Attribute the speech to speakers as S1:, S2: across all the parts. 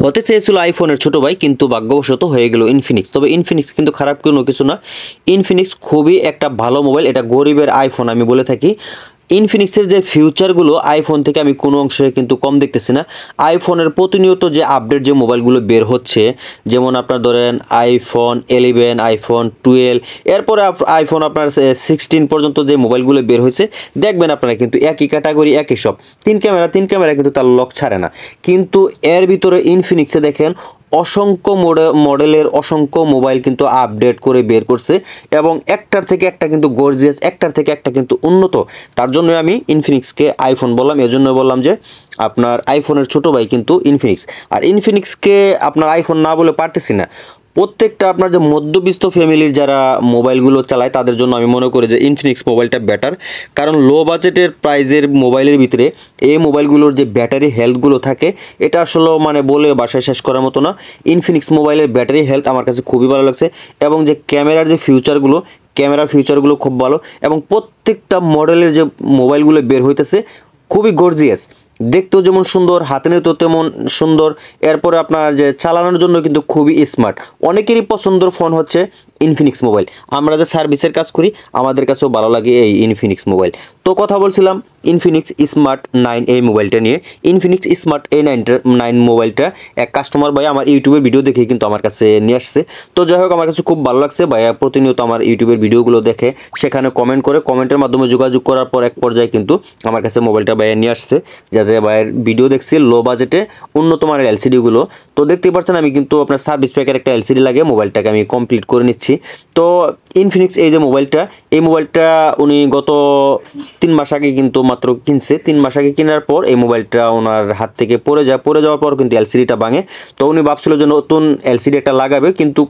S1: হতে চেয়েছিল আইফোনের ছোট ভাই, কিন্তু ভাগ্যবশত হয়ে গেল ইনফিনিক্স। তবে ইনফিনিক্স কিন্তু খারাপ কোনো কিছু না, ইনফিনিক্স খুবই একটা ভালো মোবাইল। এটা গরিবের আইফোন আমি বলে থাকি। ইনফিনিক্সের যে ফিউচারগুলো আইফোন থেকে আমি কোনো অংশে কিন্তু কম দেখতেছি না। আইফোনের প্রতিনিয়ত যে আপডেট যে মোবাইলগুলো বের হচ্ছে, যেমন আপনার ধরেন আইফোন 11, আইফোন 12, এরপরে আইফোন আপনার 16 পর্যন্ত যে মোবাইলগুলো বের হয়েছে, দেখবেন আপনারা কিন্তু একই ক্যাটাগরি, একই সব, তিন ক্যামেরা কিন্তু তার লক ছাড়ে না। কিন্তু এর ভিতরে ইনফিনিক্সে দেখেন অসংখ্য মডেলের অসংখ্য মোবাইল কিন্তু আপডেট করে বের করছে, এবং একটার থেকে একটা কিন্তু গর্জিয়াস, একটার থেকে একটা কিন্তু উন্নত। তার জন্য আমি ইনফিনিক্সকে আইফোন বললাম, এজন্য বললাম যে আপনার আইফোনের ছোট ভাই কিন্তু ইনফিনিক্স। আর ইনফিনিক্সকে আপনার আইফোন না বলে পারতেছি না। প্রত্যেকটা আপনার যে মধ্যবিত্ত ফ্যামিলির যারা মোবাইলগুলো চালায় তাদের জন্য আমি মনে করি যে ইনফিনিক্স মোবাইলটা বেটার। কারণ লো বাজেটের প্রাইজের মোবাইলের ভিতরে এই মোবাইলগুলোর যে ব্যাটারি হেলথগুলো থাকে, এটা আসলে মানে বলে বাসায় শেষ করার মতো না। ইনফিনিক্স মোবাইলের ব্যাটারি হেলথ আমার কাছে খুবই ভালো লাগছে, এবং যে ক্যামেরার যে ফিউচারগুলো খুব ভালো, এবং প্রত্যেকটা মডেলের যে মোবাইলগুলো বের হইতেছে খুবই গর্জিয়াস, দেখতেও যেমন সুন্দর, হাতে নিতেও তেমন সুন্দর। এরপরে আপনার যে চালানোর জন্য কিন্তু খুবই স্মার্ট। অনেকেরই পছন্দের ফোন হচ্ছে ইনফিনিক্স মোবাইল। আমরা যে সার্ভিসের কাজ করি আমাদের কাছেও ভালো লাগে এই ইনফিনিক্স মোবাইল। তো কথা বলছিলাম ইনফিনিক্স স্মার্ট 9 এই মোবাইলটা নিয়ে। ইনফিনিক্স স্মার্ট A9 মোবাইলটা এক কাস্টমার ভাই আমার ইউটিউবের ভিডিও দেখে কিন্তু আমার কাছে নিয়ে আসছে। তো যাই হোক, আমার কাছে খুব ভালো লাগছে। ভাইয়া প্রতিনিয়ত আমার ইউটিউবের ভিডিওগুলো দেখে, সেখানে কমেন্ট করে, কমেন্টের মাধ্যমে যোগাযোগ করার পর এক পর্যায়ে কিন্তু আমার কাছে মোবাইলটা ভাইয়া নিয়ে আসছে, যাতে ভাইয়ের ভিডিও দেখছি লো বাজেটে উন্নত মানের এলসিডিগুলো। তো দেখতেই পাচ্ছেন আমি কিন্তু আপনার সার্ভিস প্যাকের একটা এলসিডি লাগে মোবাইলটাকে আমি কমপ্লিট করে নিচ্ছি। তো ইনফিনিক্স এই যে মোবাইলটা, এই মোবাইলটা উনি গত 3 মাস আগে কিন্তু মাত্র কিনছে। 3 মাস আগে কেনার পর এই মোবাইলটা ওনার হাত থেকে পড়ে যাওয়ার পর কিন্তু এলসিডিটা ভাঙে। তো উনি ভাবছিল যে নতুন এলসিডি একটা লাগাবে, কিন্তু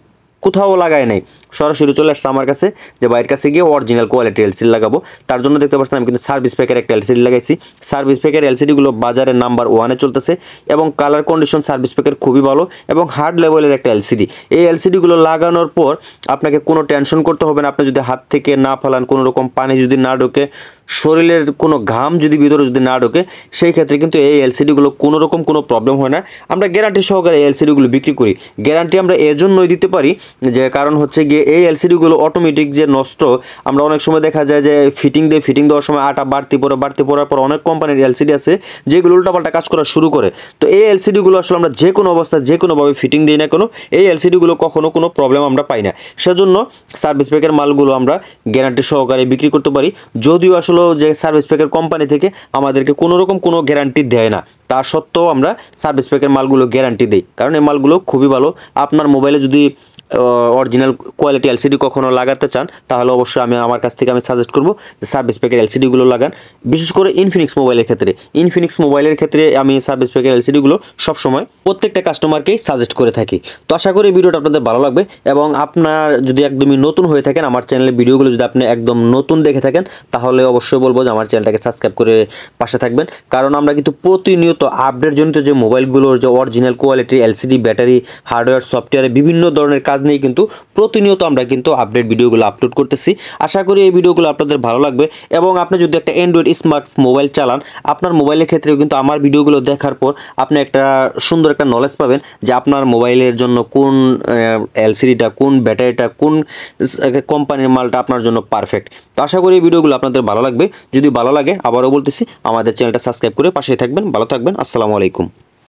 S1: কোথাও লাগায় নাই, সরাসরি চলে আসছে আমার কাছে যে বাইরের কাছে গিয়ে অরিজিনাল কোয়ালিটি এলসিডি লাগাবো। তার জন্য দেখতে পাচ্ছেন আমি কিন্তু সার্ভিস প্যাকের একটা এলসিডি লাগাইছি। সার্ভিস প্যাকের এলসিডিগুলো বাজারে নাম্বার 1-এ চলতেছে, এবং কালার কন্ডিশন সার্ভিস প্যাকের খুবই ভালো, এবং হার্ড লেভেলের একটা এলসিডি। এই এলসিডিগুলো লাগানোর পর আপনাকে কোনো টেনশন করতে হবে না। আপনি যদি হাত থেকে না ফালান, কোনো রকম পানি যদি না ঢোকে, শরীরের কোনো ঘাম যদি ভিতরে যদি না ঢোকে, সেই ক্ষেত্রে কিন্তু এই এলসিডিগুলো কোনো রকম কোনো প্রবলেম হয় না। আমরা গ্যারান্টি সহকারে এই এলসিডিগুলো বিক্রি করি। গ্যারান্টি আমরা এজন্যই দিতে পারি যে কারণ হচ্ছে গিয়ে এই এলসিডিগুলো অটোমেটিক যে নষ্ট, আমরা অনেক সময় দেখা যায় যে ফিটিং দেওয়ার সময় আটা বাড়তি পড়ার পর অনেক কোম্পানির এলসিডি আছে যেগুলো উল্টাপাল্টা কাজ করা শুরু করে। তো এই এলসিডিগুলো আসলে আমরা যে কোনো অবস্থায় যে কোনোভাবে ফিটিং দিই না কেন, এই এলসিডিগুলো কখনো কোনো প্রবলেম আমরা পাই না। সেজন্য সার্ভিস প্যাকের মালগুলো আমরা গ্যারান্টি সহকারে বিক্রি করতে পারি। যদিও আসলে যে সার্ভিস প্যাকের কোম্পানি থেকে আমাদেরকে কোনো রকম কোনো গ্যারান্টি দেয় না, তা সত্ত্বেও আমরা সার্ভিস প্যাকের মালগুলো গ্যারান্টি দিই, কারণ এই মালগুলো খুবই ভালো। আপনার মোবাইলে যদি অরিজিনাল কোয়ালিটি এলসিডি কখনো লাগাতে চান, তাহলে অবশ্যই আমার কাছ থেকে আমি সাজেস্ট করবো যে সার্ভিস প্যাকের এলসিডিগুলো লাগান। বিশেষ করে ইনফিনিক্স মোবাইলের ক্ষেত্রে আমি সার্ভিস প্যাকের এলসিডিগুলো সবসময় প্রত্যেকটা কাস্টমারকেই সাজেস্ট করে থাকি। তো আশা করি ভিডিওটা আপনাদের ভালো লাগবে, এবং আপনার যদি একদমই নতুন হয়ে থাকেন, আমার চ্যানেলের ভিডিওগুলো যদি আপনি একদম নতুন দেখে থাকেন, তাহলে অবশ্যই বলবো যে আমার চ্যানেলটাকে সাবস্ক্রাইব করে পাশে থাকবেন। কারণ আমরা কিন্তু প্রতিনিয়ত আপডেটজনিত যে মোবাইলগুলোর যে original quality LCD, battery, hardware, সফটওয়্যারে বিভিন্ন ধরনের কাজ নিয়ে কিন্তু প্রতিনিয়ত আমরা কিন্তু আপডেট ভিডিওগুলো আপলোড করতেছি। আশা করি এই ভিডিওগুলো আপনাদের ভালো লাগবে, এবং আপনি যদি একটা অ্যান্ড্রয়েড স্মার্ট মোবাইল চালান, আপনার মোবাইলের ক্ষেত্রেও কিন্তু আমার ভিডিওগুলো দেখার পর আপনি একটা সুন্দর একটা নলেজ পাবেন যে আপনার মোবাইলের জন্য কোন এলসিডিটা, কোন ব্যাটারিটা, কোন কোম্পানির মালটা আপনার জন্য পারফেক্ট। তো আশা করি এই ভিডিওগুলো আপনাদের ভালো লাগবে। যদি ভালো লাগে, আবারও বলতেছি, আমাদের চ্যানেলটা সাবস্ক্রাইব করে পাশে থাকবেন। ভালো থাকবেন। আসসালামু আলাইকুম।